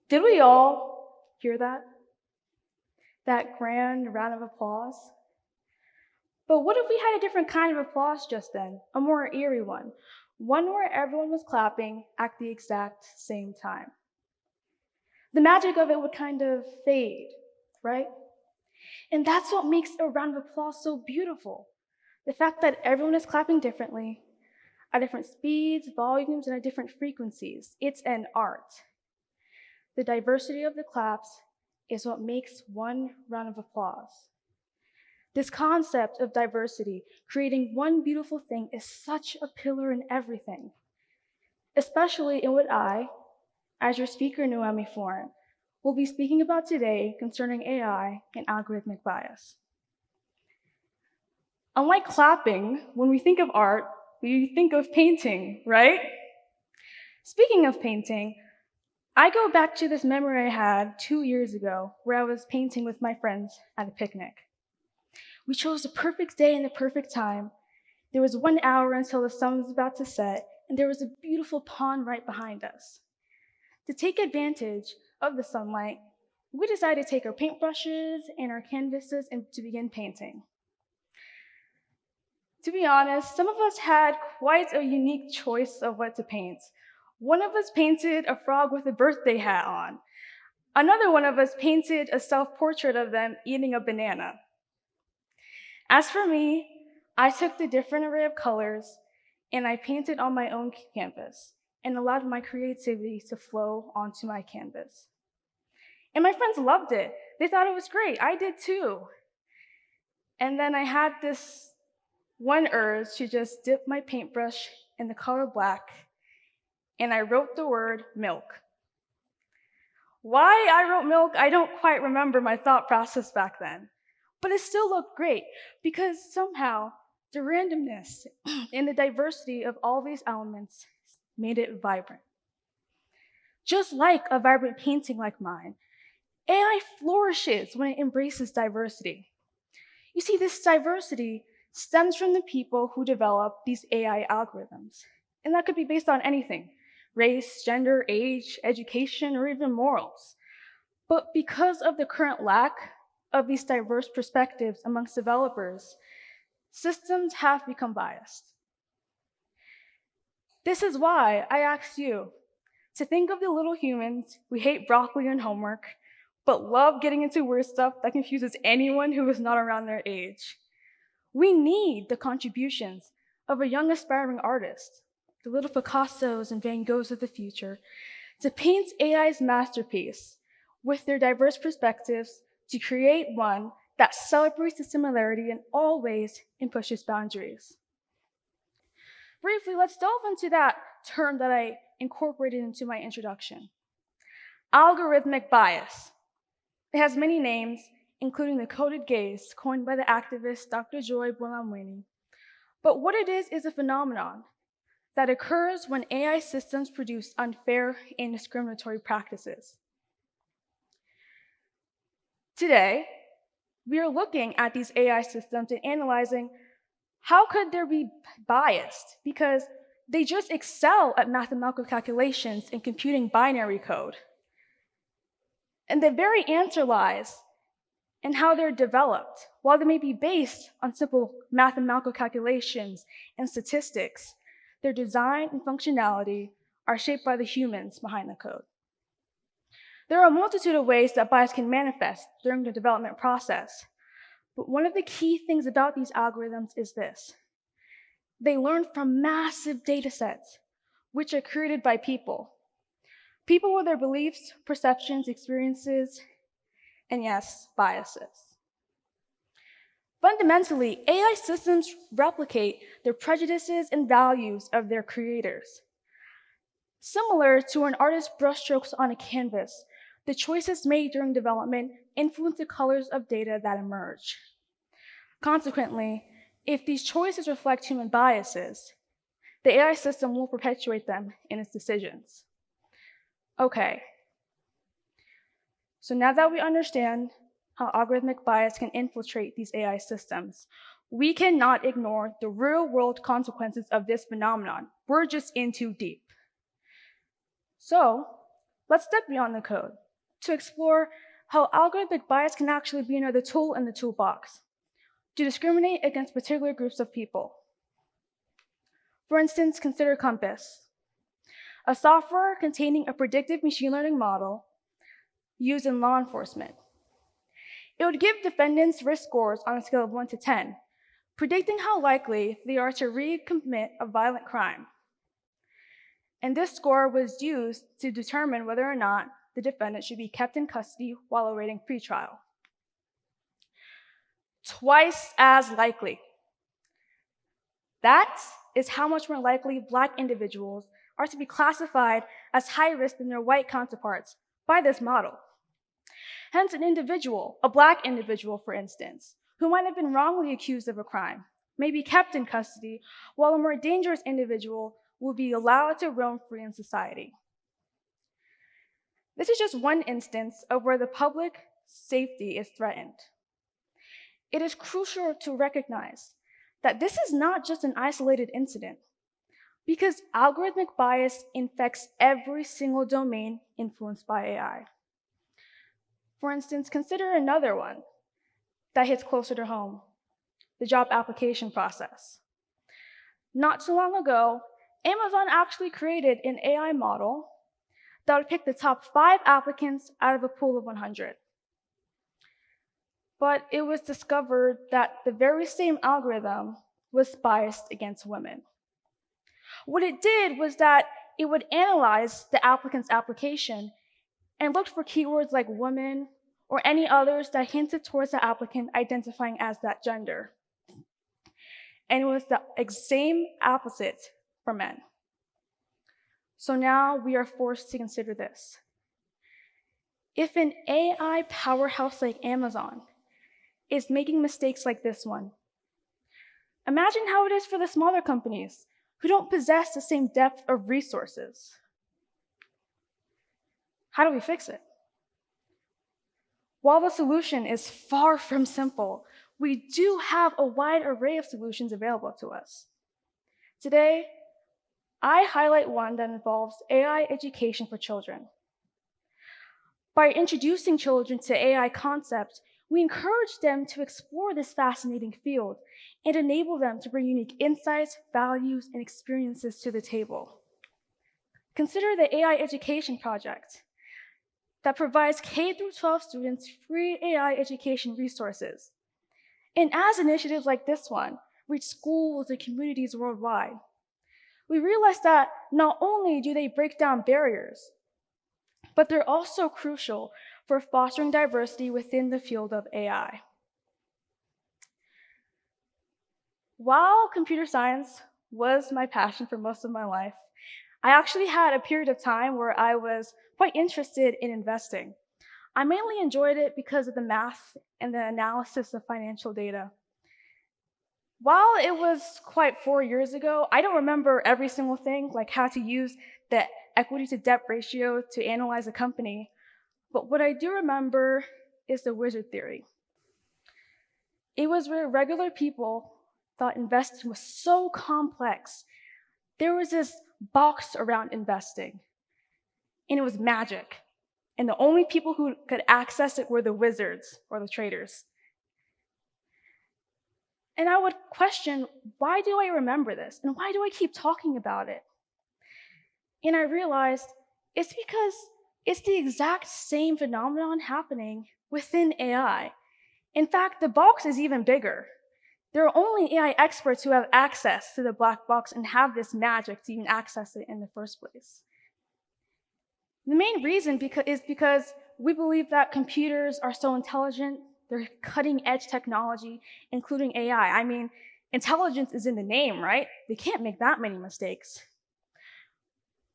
Did we all hear that? That grand round of applause? But what if we had a different kind of applause just then, a more eerie one where everyone was clapping at the exact same time? The magic of it would kind of fade, right? And that's what makes a round of applause so beautiful. The fact that everyone is clapping differently, at different speeds, volumes, and at different frequencies. It's an art. The diversity of the claps is what makes one round of applause. This concept of diversity, creating one beautiful thing, is such a pillar in everything, especially in what I, as your speaker, Noemie Florant, will be speaking about today concerning AI and algorithmic bias. Unlike clapping, when we think of art, we think of painting, right? Speaking of painting, I go back to this memory I had 2 years ago where I was painting with my friends at a picnic. We chose the perfect day and the perfect time. There was 1 hour until the sun was about to set, and there was a beautiful pond right behind us. To take advantage of the sunlight, we decided to take our paintbrushes and our canvases and to begin painting. To be honest, some of us had quite a unique choice of what to paint. One of us painted a frog with a birthday hat on. Another one of us painted a self-portrait of them eating a banana. As for me, I took the different array of colors and I painted on my own canvas and allowed my creativity to flow onto my canvas. And my friends loved it. They thought it was great. I did too. And then I had this one urge to just dip my paintbrush in the color black, and I wrote the word milk. Why I wrote milk, I don't quite remember my thought process back then. But it still looked great because somehow the randomness and the diversity of all these elements made it vibrant. Just like a vibrant painting like mine, AI flourishes when it embraces diversity. You see, this diversity stems from the people who develop these AI algorithms. And that could be based on anything: race, gender, age, education, or even morals. But because of the current lack of these diverse perspectives amongst developers, systems have become biased. This is why I asked you to think of the little humans who hate broccoli and homework, but love getting into weird stuff that confuses anyone who is not around their age. We need the contributions of a young aspiring artist, the little Picassos and Van Goghs of the future, to paint AI's masterpiece with their diverse perspectives to create one that celebrates the similarity in all ways and pushes boundaries. Briefly, let's delve into that term that I incorporated into my introduction: algorithmic bias. It has many names, including the coded gaze coined by the activist Dr. Joy Bolamwini. But what it is a phenomenon that occurs when AI systems produce unfair and discriminatory practices. Today, we are looking at these AI systems and analyzing how could there be biased, because they just excel at mathematical calculations and computing binary code. And the very answer lies in how they're developed. While they may be based on simple mathematical calculations and statistics, their design and functionality are shaped by the humans behind the code. There are a multitude of ways that bias can manifest during the development process, but one of the key things about these algorithms is this: they learn from massive data sets, which are created by people. People with their beliefs, perceptions, experiences, and yes, biases. Fundamentally, AI systems replicate the prejudices and values of their creators. Similar to an artist's brushstrokes on a canvas, the choices made during development influence the colors of data that emerge. Consequently, if these choices reflect human biases, the AI system will perpetuate them in its decisions. Okay, so now that we understand how algorithmic bias can infiltrate these AI systems, we cannot ignore the real-world consequences of this phenomenon. We're just in too deep. So let's step beyond the code to explore how algorithmic bias can actually be another tool in the toolbox to discriminate against particular groups of people. For instance, consider Compass, a software containing a predictive machine learning model used in law enforcement. It would give defendants risk scores on a scale of 1 to 10, predicting how likely they are to recommit a violent crime. And this score was used to determine whether or not the defendant should be kept in custody while awaiting pretrial. Twice as likely. That is how much more likely Black individuals are to be classified as high risk than their white counterparts by this model. Hence, an individual, a Black individual, for instance, who might have been wrongly accused of a crime, may be kept in custody, while a more dangerous individual will be allowed to roam free in society. This is just one instance of where the public safety is threatened. It is crucial to recognize that this is not just an isolated incident, because algorithmic bias infects every single domain influenced by AI. For instance, consider another one that hits closer to home, the job application process. Not too long ago, Amazon actually created an AI model that would pick the top 5 applicants out of a pool of 100. But it was discovered that the very same algorithm was biased against women. What it did was that it would analyze the applicant's application and looked for keywords like woman or any others that hinted towards the applicant identifying as that gender. And it was the same opposite for men. So now we are forced to consider this. If an AI powerhouse like Amazon is making mistakes like this one, imagine how it is for the smaller companies who don't possess the same depth of resources. How do we fix it? While the solution is far from simple, we do have a wide array of solutions available to us. Today, I highlight one that involves AI education for children. By introducing children to AI concepts, we encourage them to explore this fascinating field and enable them to bring unique insights, values, and experiences to the table. Consider the AI Education Project that provides K-12 students free AI education resources. And as initiatives like this one reach schools and communities worldwide, we realize that not only do they break down barriers, but they're also crucial for fostering diversity within the field of AI. While computer science was my passion for most of my life, I actually had a period of time where I was quite interested in investing. I mainly enjoyed it because of the math and the analysis of financial data. While it was quite 4 years ago, I don't remember every single thing, like how to use the equity to debt ratio to analyze a company. But what I do remember is the wizard theory. It was where regular people thought investing was so complex. There was this box around investing, and it was magic. And the only people who could access it were the wizards or the traders. And I would question, why do I remember this? And why do I keep talking about it? And I realized it's because it's the exact same phenomenon happening within AI. In fact, the box is even bigger. There are only AI experts who have access to the black box and have this magic to even access it in the first place. The main reason is because we believe that computers are so intelligent. They're cutting-edge technology, including AI. I mean, intelligence is in the name, right? They can't make that many mistakes,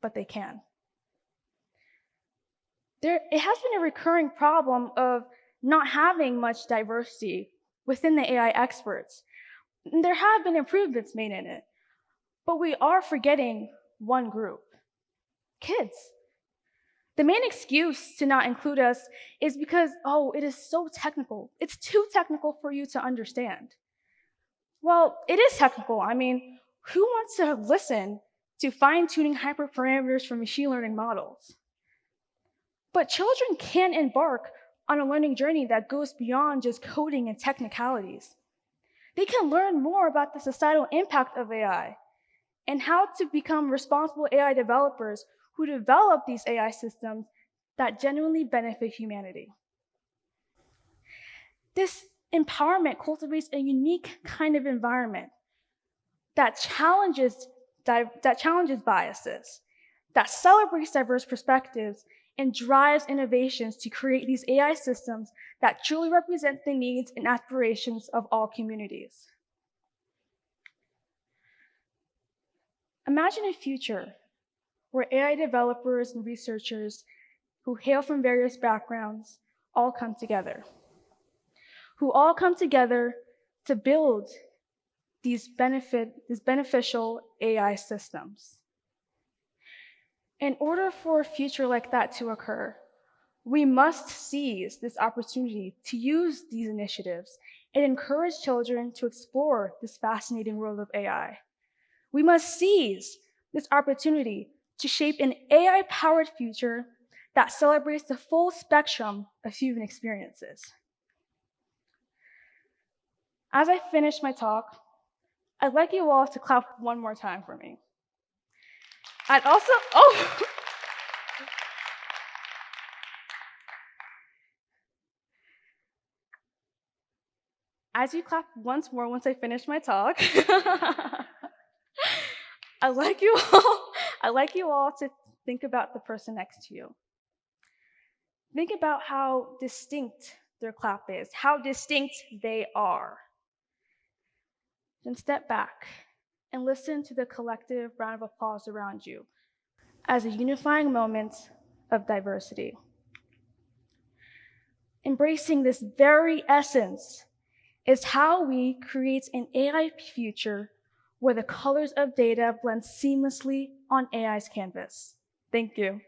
but they can. It has been a recurring problem of not having much diversity within the AI experts. And there have been improvements made in it, but we are forgetting one group: kids. The main excuse to not include us is because, it is so technical. It's too technical for you to understand. Well, it is technical. I mean, who wants to listen to fine-tuning hyperparameters for machine learning models? But children can embark on a learning journey that goes beyond just coding and technicalities. They can learn more about the societal impact of AI and how to become responsible AI developers who develop these AI systems that genuinely benefit humanity. This empowerment cultivates a unique kind of environment that challenges biases, that celebrates diverse perspectives, and drives innovations to create these AI systems that truly represent the needs and aspirations of all communities. Imagine a future where AI developers and researchers who hail from various backgrounds all come together, to build these beneficial AI systems. In order for a future like that to occur, we must seize this opportunity to use these initiatives and encourage children to explore this fascinating world of AI. We must seize this opportunity to shape an AI-powered future that celebrates the full spectrum of human experiences. As I finish my talk, I'd like you all to clap one more time for me. I'd also, as you clap once more once I finish my talk, I'd like you all to think about the person next to you. Think about how distinct their clap is, how distinct they are. Then step back and listen to the collective round of applause around you as a unifying moment of diversity. Embracing this very essence is how we create an AI future where the colors of data blend seamlessly on AI's canvas. Thank you.